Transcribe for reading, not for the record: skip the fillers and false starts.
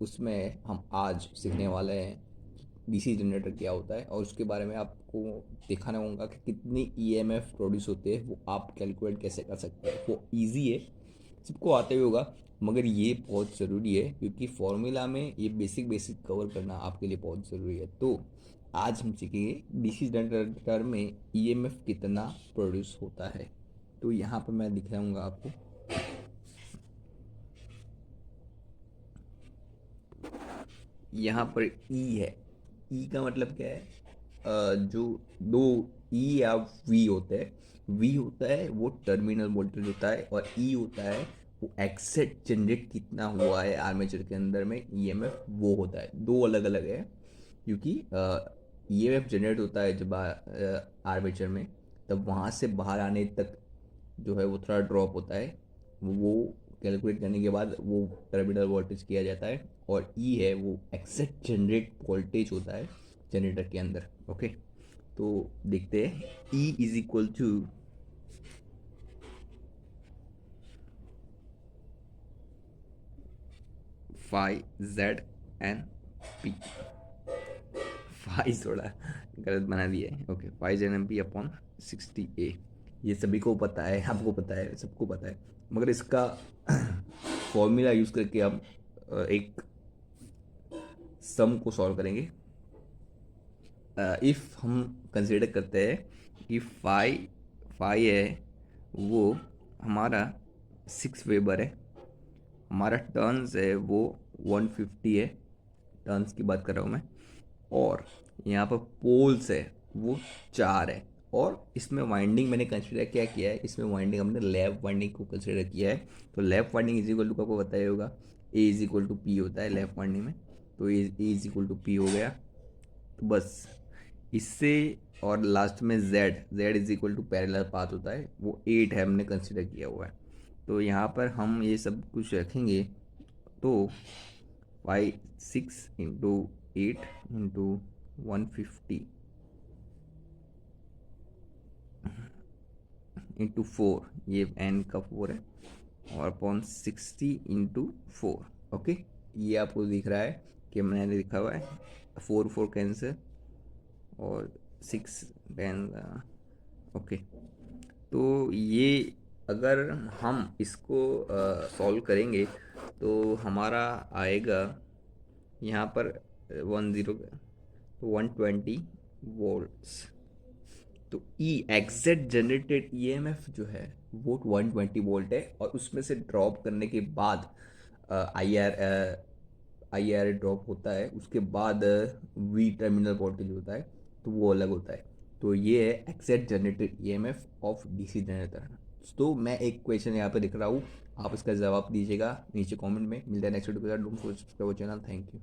उसमें हम आज सीखने वाले हैं डीसी जनरेटर क्या होता है, और उसके बारे में आपको दिखाना होगा कि कितनी ईएमएफ प्रोड्यूस होते हैं, वो आप कैलकुलेट कैसे कर सकते हैं। वो इजी है, सबको आते हुए होगा, मगर ये बहुत ज़रूरी है क्योंकि फॉर्मूला में ये बेसिक बेसिक कवर करना आपके लिए बहुत ज़रूरी है। तो आज हम सीखेंगे डीसी जनरेटर में ईएमएफ कितना प्रोड्यूस होता है। तो यहाँ पर मैं दिखाऊंगा आपको। यहाँ पर ई है। ई का मतलब क्या है? जो दो ई या वी होते हैं, वी होता है वो टर्मिनल वोल्टेज होता है, और ई होता है वो एक्सेट जनरेट कितना हुआ है आर्मेचर के अंदर में ईएमएफ, वो होता है। दो अलग अलग है क्योंकि ईएमएफ जनरेट होता है जब आर्मेचर में, तब वहाँ से बाहर आने तक जो है वो थोड़ा ड्रॉप होता है। वो कैलकुलेट करने के बाद वो टर्मिनल वोल्टेज किया जाता है, और ई है वो एक्सेट जनरेट वोल्टेज होता है जनरेटर के अंदर। ओके, तो देखते हैं। E is equal to five Z N P. Five थोड़ा गलत बना दिया है। Okay, five Z N P upon 60 A. ये सभी को पता है, आपको पता है, सबको पता है, मगर इसका फॉर्मूला यूज़ करके हम एक सम को सॉल्व करेंगे। इफ़ हम कंसिडर करते हैं कि फाई फाई है वो हमारा 6 वेबर है, हमारा टर्न्स है वो 150 है, टर्न्स की बात कर रहा हूँ मैं, और यहाँ पर पोल्स है वो 4 है, और इसमें वाइंडिंग मैंने कंसिडर क्या किया है, इसमें वाइंडिंग हमने लेफ्ट वाइंडिंग को कंसिडर किया है। तो left winding is equal to, आपको पता ही होगा, A is equal to P होता है लेफ्ट वाइंडिंग में। तो A is equal to P हो गया। तो बस इससे, और लास्ट में Z is equal to parallel path होता है, वो 8 है, हमने कंसिडर किया हुआ है। तो यहाँ पर हम ये सब कुछ रखेंगे। तो 6 इंटू 8 इंटू 150 इंटू 4, ये एन का 4 है, और अपॉन 60 इंटू 4। ओके, ये आपको दिख रहा है कि मैंने लिखा हुआ है 4 4 कैंसिल, और 6 10। ओके, तो ये अगर हम इसको सॉल्व करेंगे तो हमारा आएगा यहाँ पर 120 तो ई एग्जैक्ट जनरेटेड ईएमएफ जो है वो 120 वोल्ट है, और उसमें से ड्रॉप करने के बाद आई आर ड्रॉप होता है, उसके बाद वी टर्मिनल वोल्टेज होता है, तो वो अलग होता है। तो ये है exact generated EMF of DC generator. तो मैं एक क्वेश्चन यहाँ पे दिख रहा हूँ, आप इसका जवाब दीजिएगा नीचे कमेंट में। मिलता है नेक्स्ट वीडियो के साथ। Don't forget to subscribe channel. Thank you.